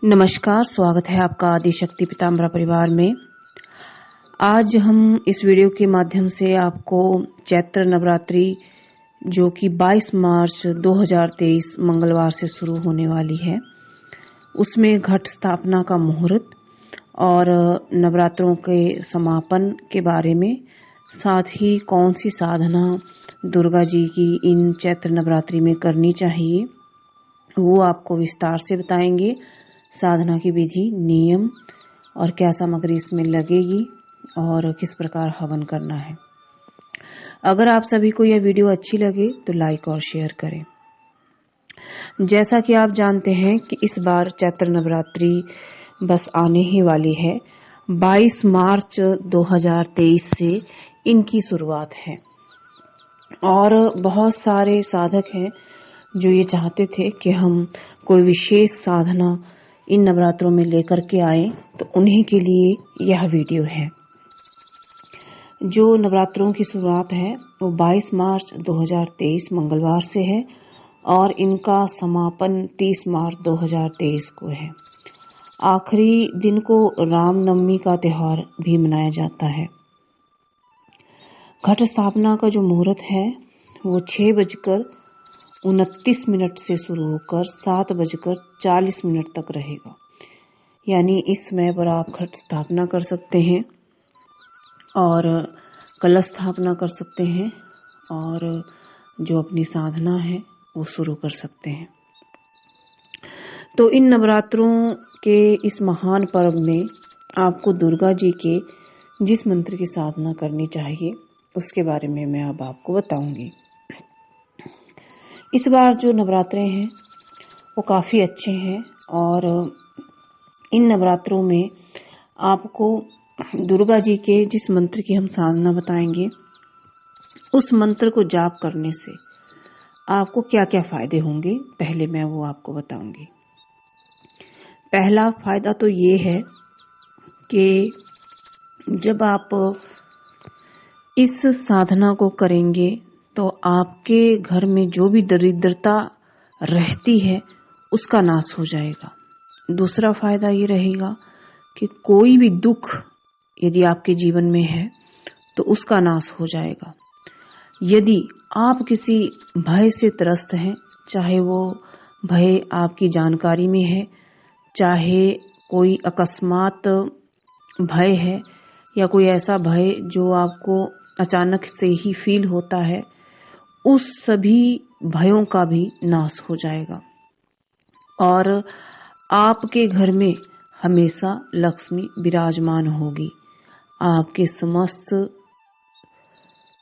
नमस्कार, स्वागत है आपका आदिशक्ति पीताम्बरा परिवार में। आज हम इस वीडियो के माध्यम से आपको चैत्र नवरात्रि जो कि 22 मार्च 2023 मंगलवार से शुरू होने वाली है, उसमें घट स्थापना का मुहूर्त और नवरात्रों के समापन के बारे में, साथ ही कौन सी साधना दुर्गा जी की इन चैत्र नवरात्रि में करनी चाहिए वो आपको विस्तार से बताएंगे। साधना की विधि, नियम और क्या सामग्री इसमें लगेगी और किस प्रकार हवन करना है। अगर आप सभी को यह वीडियो अच्छी लगे तो लाइक और शेयर करें। जैसा कि आप जानते हैं कि इस बार चैत्र नवरात्रि बस आने ही वाली है। 22 मार्च 2023 से इनकी शुरुआत है और बहुत सारे साधक हैं जो ये चाहते थे कि हम कोई विशेष साधना इन नवरात्रों में लेकर के आए, तो उन्हीं के लिए यह वीडियो है। जो नवरात्रों की शुरुआत है वो 22 मार्च 2023 मंगलवार से है और इनका समापन 30 मार्च 2023 को है। आखिरी दिन को रामनवमी का त्यौहार भी मनाया जाता है। घट स्थापना का जो मुहूर्त है वो 6:29 से शुरू होकर 7:40 तक रहेगा। यानी इस समय पर आप घट स्थापना कर सकते हैं और कलश स्थापना कर सकते हैं और जो अपनी साधना है वो शुरू कर सकते हैं। तो इन नवरात्रों के इस महान पर्व में आपको दुर्गा जी के जिस मंत्र की साधना करनी चाहिए उसके बारे में मैं अब आपको बताऊंगी। इस बार जो नवरात्रे हैं वो काफ़ी अच्छे हैं और इन नवरात्रों में आपको दुर्गा जी के जिस मंत्र की हम साधना बताएंगे उस मंत्र को जाप करने से आपको क्या क्या फायदे होंगे, पहले मैं वो आपको बताऊंगी। पहला फायदा तो ये है कि जब आप इस साधना को करेंगे तो आपके घर में जो भी दरिद्रता रहती है उसका नाश हो जाएगा। दूसरा फायदा ये रहेगा कि कोई भी दुख यदि आपके जीवन में है तो उसका नाश हो जाएगा। यदि आप किसी भय से त्रस्त हैं, चाहे वो भय आपकी जानकारी में है, चाहे कोई अकस्मात भय है या कोई ऐसा भय जो आपको अचानक से ही फील होता है, उस सभी भयों का भी नाश हो जाएगा और आपके घर में हमेशा लक्ष्मी विराजमान होगी। आपके समस्त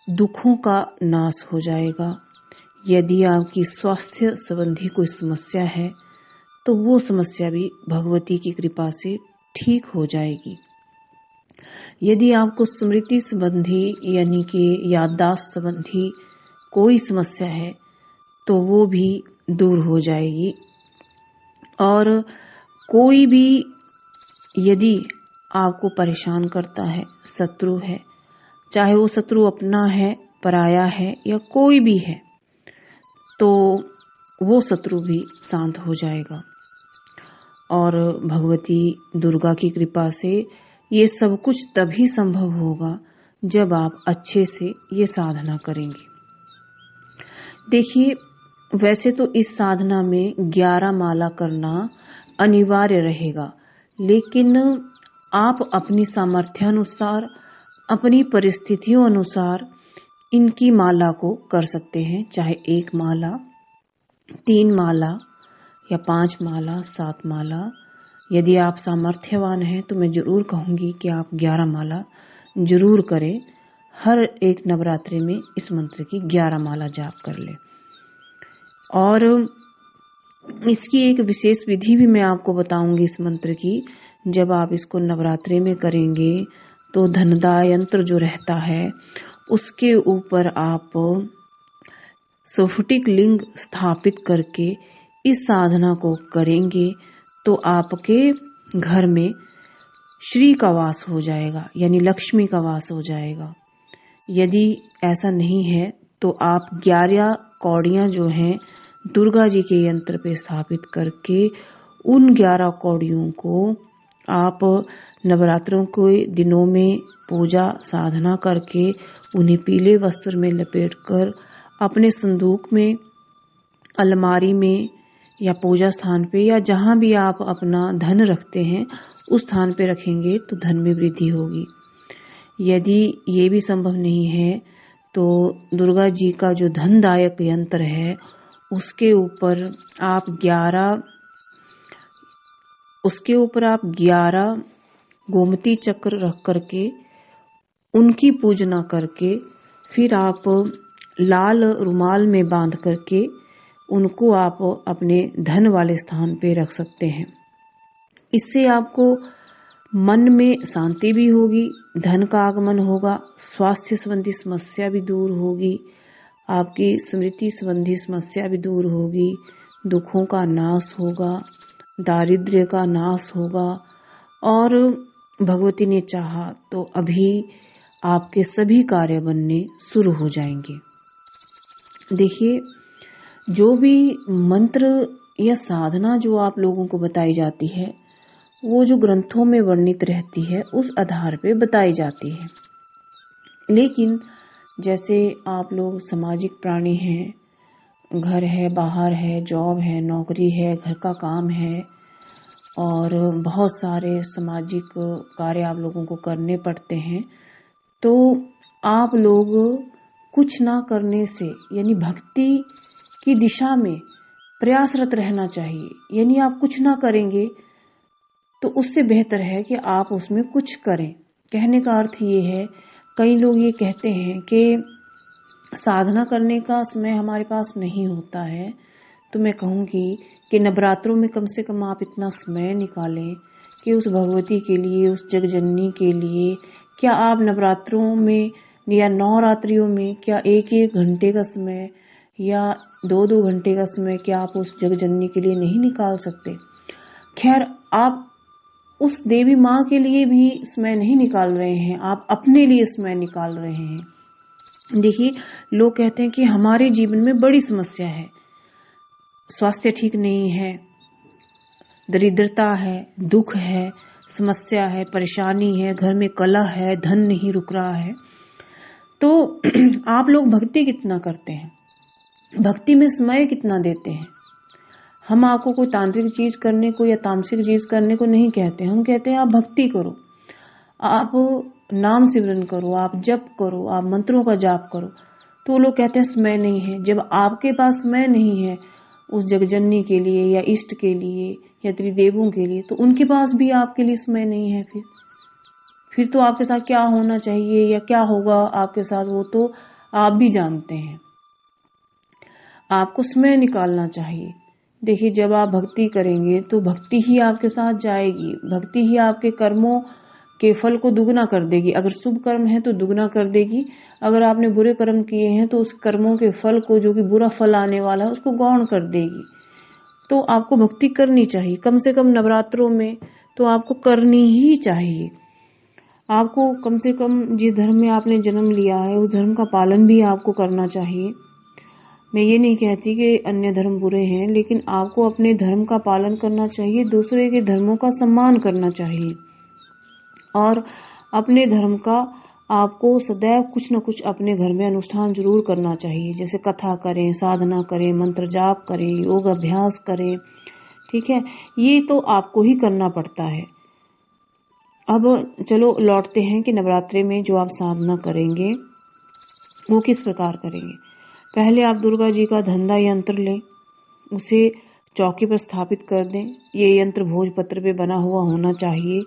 दुखों का नाश हो जाएगा। यदि आपकी स्वास्थ्य संबंधी कोई समस्या है तो वो समस्या भी भगवती की कृपा से ठीक हो जाएगी। यदि आपको स्मृति संबंधी यानी कि याददाश्त संबंधी कोई समस्या है तो वो भी दूर हो जाएगी। और कोई भी यदि आपको परेशान करता है, शत्रु है, चाहे वो शत्रु अपना है, पराया है या कोई भी है, तो वो शत्रु भी शांत हो जाएगा। और भगवती दुर्गा की कृपा से ये सब कुछ तभी संभव होगा जब आप अच्छे से ये साधना करेंगे। देखिए, वैसे तो इस साधना में 11 माला करना अनिवार्य रहेगा, लेकिन आप अपनी सामर्थ्यानुसार, अपनी परिस्थितियों अनुसार इनकी माला को कर सकते हैं। चाहे 1 माला, 3 माला या 5 माला, 7 माला। यदि आप सामर्थ्यवान हैं तो मैं जरूर कहूँगी कि आप 11 माला जरूर करें। हर एक नवरात्रि में इस मंत्र की 11 माला जाप कर ले। और इसकी एक विशेष विधि भी मैं आपको बताऊंगी इस मंत्र की। जब आप इसको नवरात्रि में करेंगे तो धनदा यंत्र जो रहता है उसके ऊपर आप स्फटिक लिंग स्थापित करके इस साधना को करेंगे तो आपके घर में श्री का वास हो जाएगा, यानी लक्ष्मी का वास हो जाएगा। यदि ऐसा नहीं है तो आप 11 कौड़ियाँ जो हैं दुर्गा जी के यंत्र पे स्थापित करके उन 11 कौड़ियों को आप नवरात्रों के दिनों में पूजा साधना करके उन्हें पीले वस्त्र में लपेटकर अपने संदूक में, अलमारी में या पूजा स्थान पे या जहाँ भी आप अपना धन रखते हैं उस स्थान पे रखेंगे तो धन में वृद्धि होगी। यदि ये भी संभव नहीं है तो दुर्गा जी का जो धनदायक यंत्र है उसके ऊपर आप 11 गोमती चक्र रख करके उनकी पूजना करके फिर आप लाल रुमाल में बांध करके उनको आप अपने धन वाले स्थान पे रख सकते हैं। इससे आपको मन में शांति भी होगी, धन का आगमन होगा, स्वास्थ्य संबंधी समस्या भी दूर होगी, आपकी स्मृति संबंधी समस्या भी दूर होगी, दुखों का नाश होगा, दारिद्र्य का नाश होगा और भगवती ने चाहा तो अभी आपके सभी कार्य बनने शुरू हो जाएंगे। देखिए, जो भी मंत्र या साधना जो आप लोगों को बताई जाती है वो जो ग्रंथों में वर्णित रहती है उस आधार पे बताई जाती है। लेकिन जैसे आप लोग सामाजिक प्राणी हैं, घर है, बाहर है, जॉब है, नौकरी है, घर का काम है और बहुत सारे सामाजिक कार्य आप लोगों को करने पड़ते हैं, तो आप लोग कुछ ना करने से यानी भक्ति की दिशा में प्रयासरत रहना चाहिए। यानी आप कुछ ना करेंगे तो उससे बेहतर है कि आप उसमें कुछ करें। कहने का अर्थ ये है, कई लोग ये कहते हैं कि साधना करने का समय हमारे पास नहीं होता है, तो मैं कहूँगी कि नवरात्रों में कम से कम आप इतना समय निकालें कि उस भगवती के लिए, उस जगजननी के लिए, क्या आप नवरात्रों में या नवरात्रियों में क्या 1-1 घंटे का समय या 2-2 घंटे का समय क्या आप उस जगजननी के लिए नहीं निकाल सकते? खैर, आप उस देवी माँ के लिए भी समय नहीं निकाल रहे हैं, आप अपने लिए समय निकाल रहे हैं। देखिए, लोग कहते हैं कि हमारे जीवन में बड़ी समस्या है, स्वास्थ्य ठीक नहीं है, दरिद्रता है, दुख है, समस्या है, परेशानी है, घर में कलह है, धन नहीं रुक रहा है। तो आप लोग भक्ति कितना करते हैं, भक्ति में समय कितना देते हैं? हम आपको कोई तांत्रिक चीज करने को या तामसिक चीज करने को नहीं कहते, हम कहते हैं आप भक्ति करो, आप नाम सिमरन करो, आप जप करो, आप मंत्रों का जाप करो। तो लोग कहते हैं समय नहीं है। जब आपके पास समय नहीं है उस जगजननी के लिए या इष्ट के लिए या त्रिदेवों के लिए, तो उनके पास भी आपके लिए समय नहीं है। फिर तो आपके साथ क्या होना चाहिए या क्या होगा आपके साथ वो तो आप भी जानते हैं। आपको समय निकालना चाहिए। देखिए, जब आप भक्ति करेंगे तो भक्ति ही आपके साथ जाएगी, भक्ति ही आपके कर्मों के फल को दुगना कर देगी। अगर शुभ कर्म है तो दुगना कर देगी, अगर आपने बुरे कर्म किए हैं तो उस कर्मों के फल को, जो कि बुरा फल आने वाला है, उसको गौण कर देगी। तो आपको भक्ति करनी चाहिए, कम से कम नवरात्रों में तो आपको करनी ही चाहिए। आपको कम से कम जिस धर्म में आपने जन्म लिया है उस धर्म का पालन भी आपको करना चाहिए। मैं ये नहीं कहती कि अन्य धर्म बुरे हैं, लेकिन आपको अपने धर्म का पालन करना चाहिए, दूसरे के धर्मों का सम्मान करना चाहिए और अपने धर्म का आपको सदैव कुछ न कुछ अपने घर में अनुष्ठान जरूर करना चाहिए। जैसे कथा करें, साधना करें, मंत्र जाप करें, योग अभ्यास करें, ठीक है, ये तो आपको ही करना पड़ता है। अब चलो लौटते हैं कि नवरात्रि में जो आप साधना करेंगे वो किस प्रकार करेंगे। पहले आप दुर्गा जी का धंधा यंत्र लें, उसे चौकी पर स्थापित कर दें। ये यंत्र भोजपत्र पे बना हुआ होना चाहिए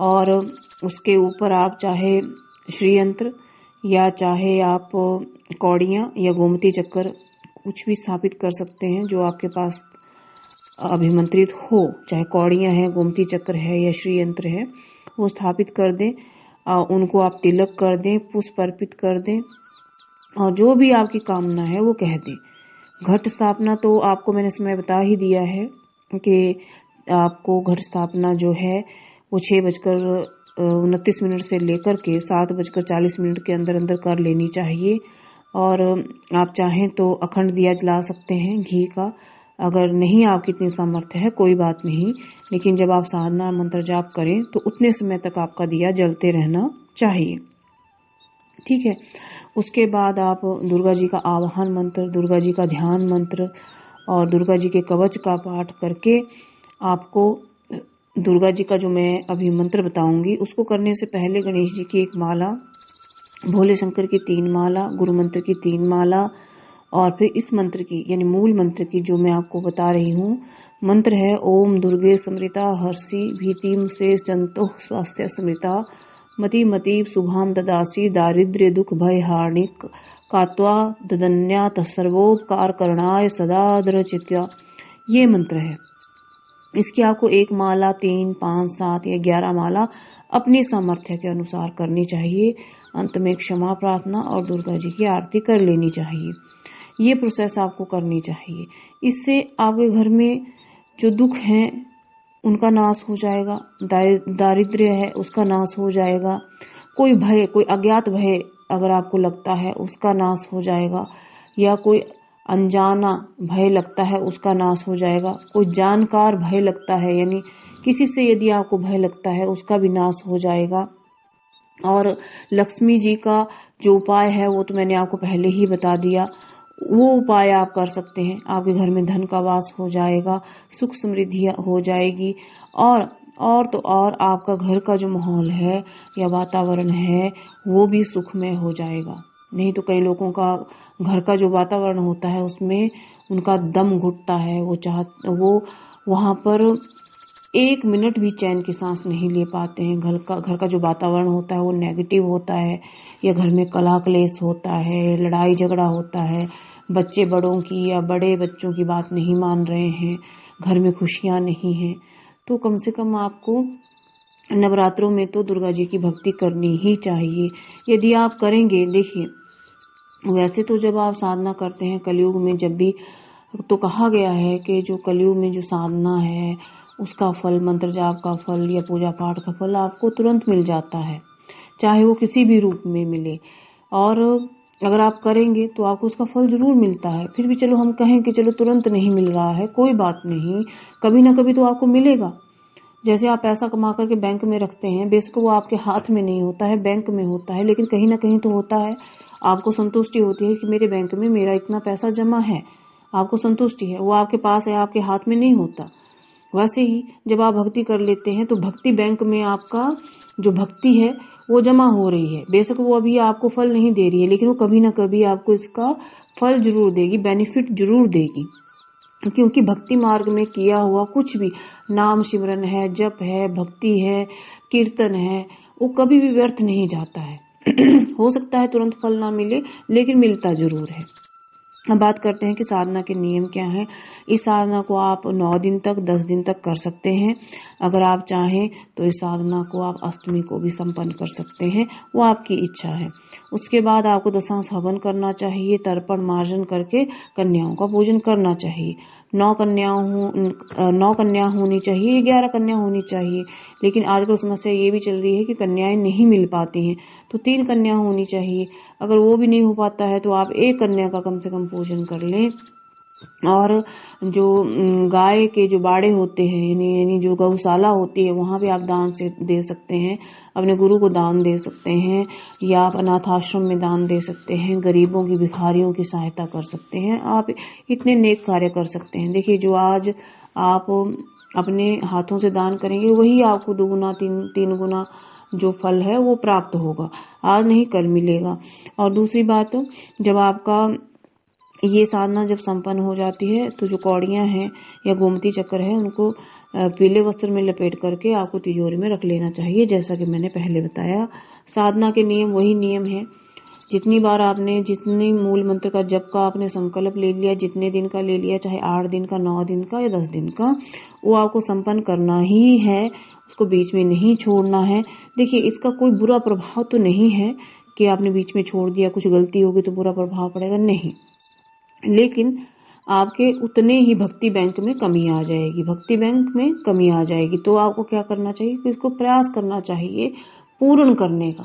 और उसके ऊपर आप चाहे श्री यंत्र या चाहे आप कौड़ियाँ या गोमती चक्र कुछ भी स्थापित कर सकते हैं जो आपके पास अभिमंत्रित हो। चाहे कौड़ियाँ हैं, गोमती चक्र है या श्री यंत्र है, वो स्थापित कर दें। उनको आप तिलक कर दें, पुष्प अर्पित कर दें और जो भी आपकी कामना है वो कह दें। घट स्थापना तो आपको मैंने समय बता ही दिया है कि आपको घट स्थापना जो है वो 6:29 से लेकर के 7:40 के अंदर अंदर कर लेनी चाहिए। और आप चाहें तो अखंड दिया जला सकते हैं घी का, अगर नहीं आपकी इतनी सामर्थ्य है कोई बात नहीं, लेकिन जब आप साधना मंत्र जाप करें तो उतने समय तक आपका दिया जलते रहना चाहिए। ठीक है। उसके बाद आप दुर्गा जी का आवाहन मंत्र, दुर्गा जी का ध्यान मंत्र और दुर्गा जी के कवच का पाठ करके आपको दुर्गा जी का जो मैं अभी मंत्र बताऊंगी उसको करने से पहले गणेश जी की एक माला, भोले शंकर की 3 माला, गुरु मंत्र की 3 माला और फिर इस मंत्र की यानी मूल मंत्र की जो मैं आपको बता रही हूँ, मंत्र है ओम दुर्गे समृता हर्षि भीतिम शेष जंतु स्वास्थ्य समृता मति मतीब शुभाम ददासी दारिद्र्य दुख भय हार्णिक कात्वा ददन्यात सर्वोपकार करणाय सदा दृचित्या। ये मंत्र है। इसकी आपको 1 माला, 3, 5, 7 या 11 माला अपनी सामर्थ्य के अनुसार करनी चाहिए। अंत में क्षमा प्रार्थना और दुर्गा जी की आरती कर लेनी चाहिए। ये प्रोसेस आपको करनी चाहिए। इससे आपके घर में जो दुख हैं उनका नाश हो जाएगा, दारिद्र्य है उसका नाश हो जाएगा, कोई भय, कोई अज्ञात भय अगर आपको लगता है उसका नाश हो जाएगा, या कोई अनजाना भय लगता है उसका नाश हो जाएगा, कोई जानकार भय लगता है यानी किसी से यदि आपको भय लगता है उसका भी नाश हो जाएगा। और लक्ष्मी जी का जो उपाय है वो तो मैंने आपको पहले ही बता दिया, वो उपाय आप कर सकते हैं। आपके घर में धन का वास हो जाएगा, सुख समृद्धि हो जाएगी और तो और आपका घर का जो माहौल है या वातावरण है वो भी सुखमय हो जाएगा। नहीं तो कई लोगों का घर का जो वातावरण होता है उसमें उनका दम घुटता है, वो वहाँ पर 1 मिनट भी चैन की सांस नहीं ले पाते हैं। घर का जो वातावरण होता है वो नेगेटिव होता है, या घर में कलह क्लेश होता है, लड़ाई झगड़ा होता है, बच्चे बड़ों की या बड़े बच्चों की बात नहीं मान रहे हैं, घर में खुशियाँ नहीं हैं। तो कम से कम आपको नवरात्रों में तो दुर्गा जी की भक्ति करनी ही चाहिए। यदि आप करेंगे, देखिए वैसे तो जब आप साधना करते हैं कलयुग में, जब भी तो कहा गया है कि जो कलयुग में जो साधना है उसका फल, मंत्र जाप का फल या पूजा पाठ का फल आपको तुरंत मिल जाता है, चाहे वो किसी भी रूप में मिले। और अगर आप करेंगे तो आपको उसका फल जरूर मिलता है। फिर भी चलो हम कहें कि चलो तुरंत नहीं मिल रहा है, कोई बात नहीं, कभी ना कभी तो आपको मिलेगा। जैसे आप पैसा कमा करके बैंक में रखते हैं, बेशक वो आपके हाथ में नहीं होता है, बैंक में होता है, लेकिन कहीं ना कहीं तो होता है। आपको संतुष्टि होती है कि मेरे बैंक में मेरा इतना पैसा जमा है, आपको संतुष्टि है, वो आपके पास है, आपके हाथ में नहीं होता। वैसे ही जब आप भक्ति कर लेते हैं तो भक्ति बैंक में आपका जो भक्ति है वो जमा हो रही है। बेशक वो अभी आपको फल नहीं दे रही है, लेकिन वो कभी ना कभी आपको इसका फल जरूर देगी, बेनिफिट जरूर देगी। क्योंकि भक्ति मार्ग में किया हुआ कुछ भी, नाम सिमरन है, जप है, भक्ति है, कीर्तन है, वो कभी भी व्यर्थ नहीं जाता है। हो सकता है तुरंत फल ना मिले, लेकिन मिलता जरूर है। अब बात करते हैं कि साधना के नियम क्या हैं। इस साधना को आप 9 दिन तक, 10 दिन तक कर सकते हैं। अगर आप चाहें तो इस साधना को आप अष्टमी को भी संपन्न कर सकते हैं, वो आपकी इच्छा है। उसके बाद आपको दशांश हवन करना चाहिए, तर्पण मार्जन करके कन्याओं का पूजन करना चाहिए। 9 कन्या होनी चाहिए, 11 कन्या होनी चाहिए, लेकिन आजकल समस्या ये भी चल रही है कि कन्याएं नहीं मिल पाती हैं, तो 3 कन्या होनी चाहिए। अगर वो भी नहीं हो पाता है तो आप 1 कन्या का कम से कम पूजन कर लें। और जो गाय के जो बाड़े होते हैं यानी जो गौशाला होती है वहां भी आप दान से दे सकते हैं, अपने गुरु को दान दे सकते हैं, या आप अनाथ आश्रम में दान दे सकते हैं, गरीबों की, भिखारियों की सहायता कर सकते हैं। आप इतने नेक कार्य कर सकते हैं। देखिए जो आज आप अपने हाथों से दान करेंगे वही आपको 2 गुना 3 गुना जो फल है वो प्राप्त होगा, आज नहीं कल मिलेगा। और दूसरी बात, जब आपका ये साधना जब संपन्न हो जाती है तो जो कौड़ियां हैं या गोमती चक्र है उनको पीले वस्त्र में लपेट करके आपको तिजोरी में रख लेना चाहिए, जैसा कि मैंने पहले बताया। साधना के नियम वही नियम है। जितनी बार आपने, जितनी मूल मंत्र का जप का आपने संकल्प ले लिया, जितने दिन का ले लिया, चाहे 8 दिन का, 9 दिन का या 10 दिन का, वो आपको संपन्न करना ही है, उसको बीच में नहीं छोड़ना है। देखिए इसका कोई बुरा प्रभाव तो नहीं है कि आपने बीच में छोड़ दिया, कुछ गलती होगी तो बुरा प्रभाव पड़ेगा, नहीं, लेकिन आपके उतने ही भक्ति बैंक में कमी आ जाएगी, भक्ति बैंक में कमी आ जाएगी। तो आपको क्या करना चाहिए कि इसको प्रयास करना चाहिए पूर्ण करने का।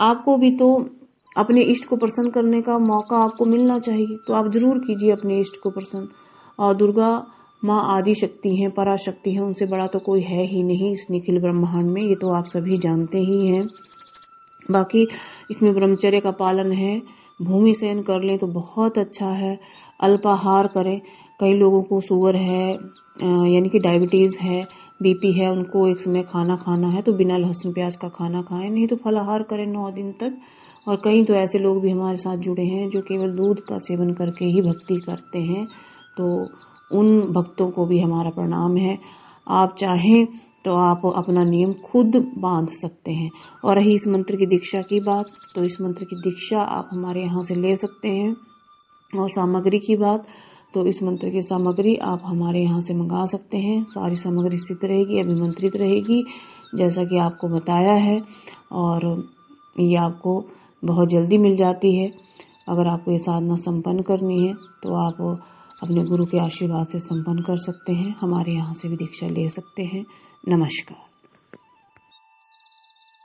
आपको भी तो अपने इष्ट को प्रसन्न करने का मौका आपको मिलना चाहिए, तो आप जरूर कीजिए अपने इष्ट को प्रसन्न। और दुर्गा माँ आदि शक्ति हैं, पराशक्ति हैं, उनसे बड़ा तो कोई है ही नहीं इस निखिल ब्रह्मांड में, ये तो आप सभी जानते ही हैं। बाकी इसमें ब्रह्मचर्य का पालन है, भूमि शयन कर लें तो बहुत अच्छा है, अल्पाहार करें। कई लोगों को शुगर है यानी कि डायबिटीज़ है, बीपी है, उनको एक समय खाना खाना है तो बिना लहसुन प्याज का खाना खाएं, नहीं तो फलाहार करें 9 दिन तक। और कई तो ऐसे लोग भी हमारे साथ जुड़े हैं जो केवल दूध का सेवन करके ही भक्ति करते हैं, तो उन भक्तों को भी हमारा प्रणाम है। आप चाहें तो आप अपना नियम खुद बांध सकते हैं। और रही इस मंत्र की दीक्षा की बात, तो इस मंत्र की दीक्षा आप हमारे यहाँ से ले सकते हैं। और सामग्री की बात, तो इस मंत्र की सामग्री आप हमारे यहाँ से मंगा सकते हैं। सारी सामग्री सिद्ध रहेगी, अभिमंत्रित रहेगी, जैसा कि आपको बताया है, और ये आपको बहुत जल्दी मिल जाती है। अगर आपको ये साधना संपन्न करनी है तो आप अपने गुरु के आशीर्वाद से संपन्न कर सकते हैं, हमारे यहाँ से भी दीक्षा ले सकते हैं। नमस्कार।